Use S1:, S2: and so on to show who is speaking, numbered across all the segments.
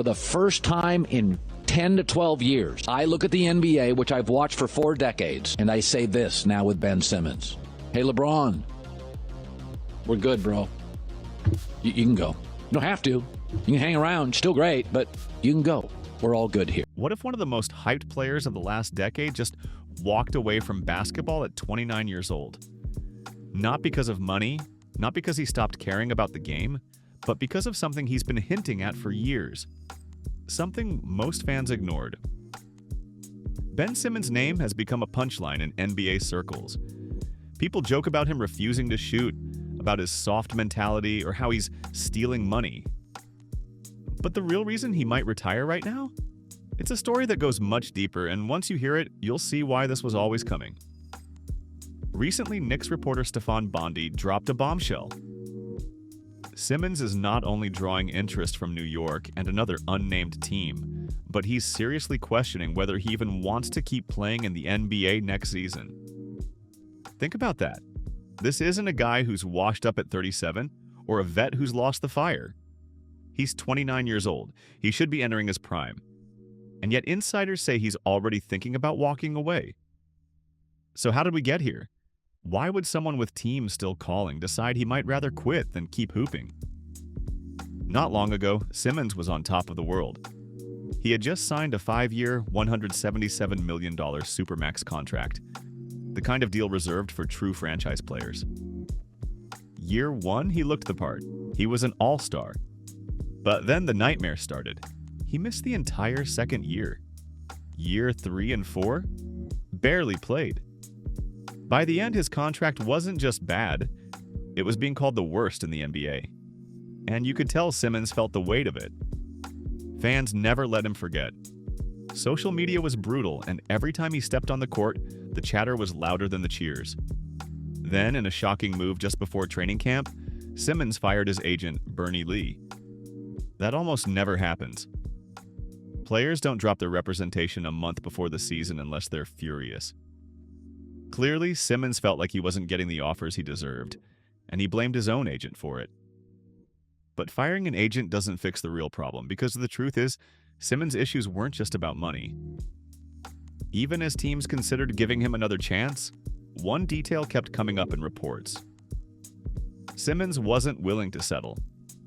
S1: for the first time in 10 to 12 years, I look at the NBA, which I've watched for 4 decades, and I say this now with Ben Simmons. Hey, LeBron, we're good, bro. You can go. You don't have to. You can hang around. Still great, but you can go. We're all good here.
S2: What if one of the most hyped players of the last decade just walked away from basketball at 29 years old? Not because of money, not because he stopped caring about the game, but because of something he's been hinting at for years. Something most fans ignored. Ben Simmons' name has become a punchline in NBA circles. People joke about him refusing to shoot, about his soft mentality, or how he's stealing money. But the real reason he might retire right now? It's a story that goes much deeper, and once you hear it, you'll see why this was always coming. Recently, Knicks reporter Stefan Bondi dropped a bombshell. Simmons is not only drawing interest from New York and another unnamed team, but he's seriously questioning whether he even wants to keep playing in the NBA next season. Think about that. This isn't a guy who's washed up at 37 or a vet who's lost the fire. He's 29 years old. He should be entering his prime. And yet insiders say he's already thinking about walking away. So how did we get here? Why would someone with teams still calling decide he might rather quit than keep hooping? Not long ago, Simmons was on top of the world. He had just signed a 5-year, $177 million Supermax contract, the kind of deal reserved for true franchise players. Year 1, he looked the part. He was an all-star. But then the nightmare started. He missed the entire second year. Year 3 and 4? Barely played. By the end, his contract wasn't just bad, it was being called the worst in the NBA. And you could tell Simmons felt the weight of it. Fans never let him forget. Social media was brutal, and every time he stepped on the court, the chatter was louder than the cheers. Then, in a shocking move just before training camp, Simmons fired his agent, Bernie Lee. That almost never happens. Players don't drop their representation a month before the season unless they're furious. Clearly, Simmons felt like he wasn't getting the offers he deserved, and he blamed his own agent for it. But firing an agent doesn't fix the real problem, because the truth is, Simmons' issues weren't just about money. Even as teams considered giving him another chance, one detail kept coming up in reports. Simmons wasn't willing to settle.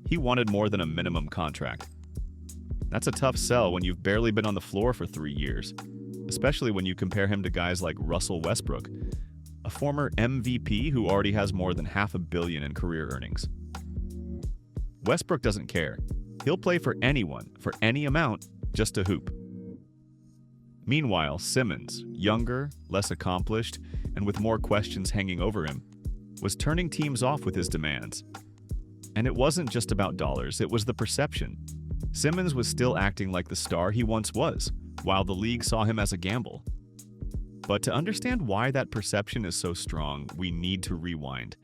S2: He wanted more than a minimum contract. That's a tough sell when you've barely been on the floor for 3 years. Especially when you compare him to guys like Russell Westbrook, a former MVP who already has more than $500 million in career earnings. Westbrook doesn't care. He'll play for anyone, for any amount, just to hoop. Meanwhile, Simmons, younger, less accomplished, and with more questions hanging over him, was turning teams off with his demands. And it wasn't just about dollars, it was the perception. Simmons was still acting like the star he once was, while the league saw him as a gamble. But to understand why that perception is so strong, we need to rewind.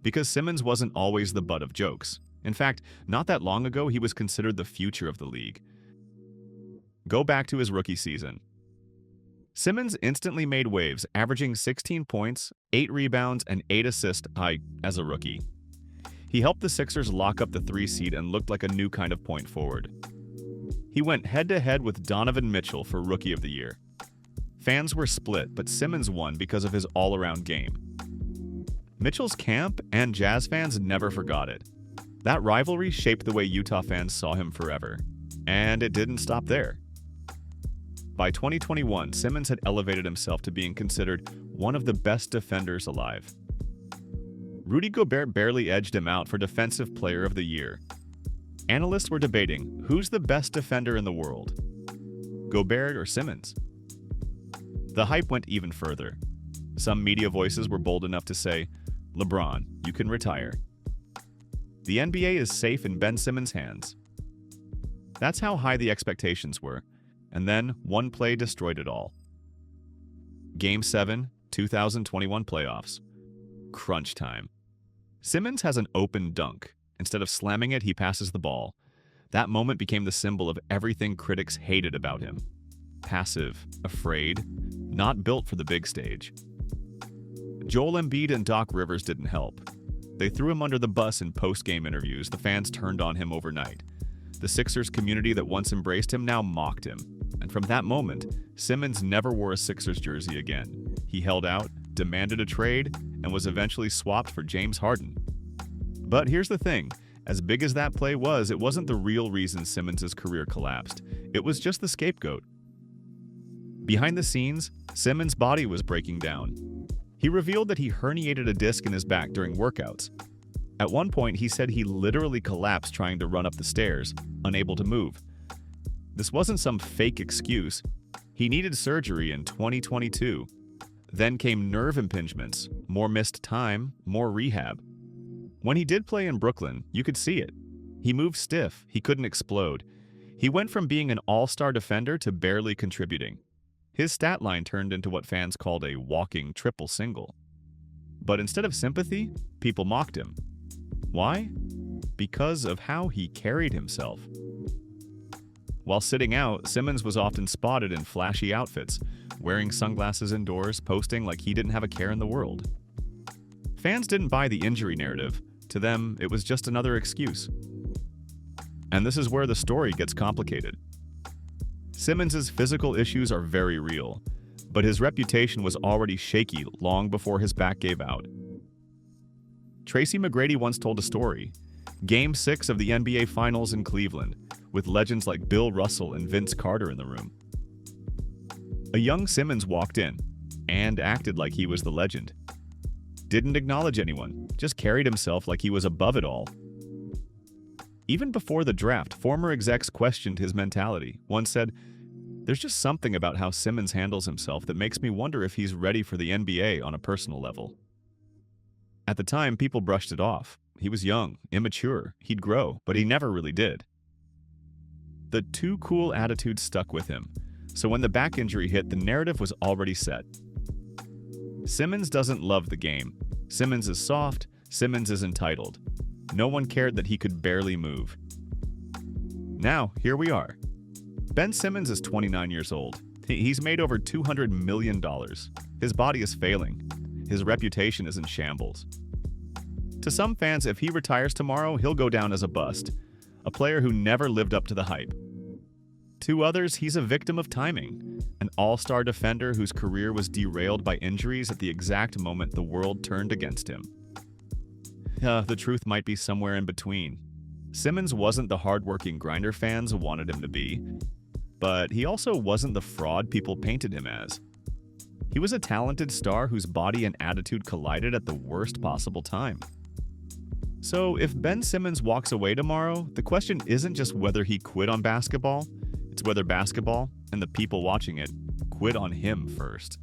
S2: Because Simmons wasn't always the butt of jokes. In fact, not that long ago, he was considered the future of the league. Go back to his rookie season. Simmons instantly made waves, averaging 16 points, 8 rebounds, and 8 assists as a rookie. He helped the Sixers lock up the 3 seed and looked like a new kind of point forward. He went head-to-head with Donovan Mitchell for Rookie of the Year. Fans were split, but Simmons won because of his all-around game. Mitchell's camp and Jazz fans never forgot it. That rivalry shaped the way Utah fans saw him forever. And it didn't stop there. By 2021, Simmons had elevated himself to being considered one of the best defenders alive. Rudy Gobert barely edged him out for Defensive Player of the Year. Analysts were debating who's the best defender in the world, Gobert or Simmons. The hype went even further. Some media voices were bold enough to say, LeBron, you can retire. The NBA is safe in Ben Simmons' hands. That's how high the expectations were, and then one play destroyed it all. Game 7, 2021 playoffs. Crunch time. Simmons has an open dunk. Instead of slamming it, he passes the ball. That moment became the symbol of everything critics hated about him. Passive, afraid, not built for the big stage. Joel Embiid and Doc Rivers didn't help. They threw him under the bus in post-game interviews. The fans turned on him overnight. The Sixers community that once embraced him now mocked him. And from that moment, Simmons never wore a Sixers jersey again. He held out, demanded a trade, and was eventually swapped for James Harden. But here's the thing. As big as that play was, it wasn't the real reason Simmons' career collapsed. It was just the scapegoat. Behind the scenes, Simmons' body was breaking down. He revealed that he herniated a disc in his back during workouts. At one point, he said he literally collapsed trying to run up the stairs, unable to move. This wasn't some fake excuse. He needed surgery in 2022. Then came nerve impingements, more missed time, more rehab. When he did play in Brooklyn, you could see it. He moved stiff, he couldn't explode. He went from being an all-star defender to barely contributing. His stat line turned into what fans called a walking triple single. But instead of sympathy, people mocked him. Why? Because of how he carried himself. While sitting out, Simmons was often spotted in flashy outfits, wearing sunglasses indoors, posting like he didn't have a care in the world. Fans didn't buy the injury narrative. To them, it was just another excuse. And this is where the story gets complicated. Simmons' physical issues are very real, but his reputation was already shaky long before his back gave out. Tracy McGrady once told a story. Game 6 of the NBA Finals in Cleveland, with legends like Bill Russell and Vince Carter in the room. A young Simmons walked in and acted like he was the legend. Didn't acknowledge anyone, just carried himself like he was above it all. Even before the draft, former execs questioned his mentality. One said, "There's just something about how Simmons handles himself that makes me wonder if he's ready for the NBA on a personal level." At the time, people brushed it off. He was young, immature, he'd grow, but he never really did. The too cool attitude stuck with him, so when the back injury hit, the narrative was already set. Simmons doesn't love the game. Simmons is soft, Simmons is entitled. No one cared that he could barely move. Now, here we are. Ben Simmons is 29 years old. He's made over $200 million. His body is failing. His reputation is in shambles. To some fans, if he retires tomorrow, he'll go down as a bust, a player who never lived up to the hype. To others, he's a victim of timing, an all-star defender whose career was derailed by injuries at the exact moment the world turned against him. The truth might be somewhere in between. Simmons wasn't the hard-working grinder fans wanted him to be, but he also wasn't the fraud people painted him as. He was a talented star whose body and attitude collided at the worst possible time. So if Ben Simmons walks away tomorrow, the question isn't just whether he quit on basketball, it's whether basketball and the people watching it quit on him first.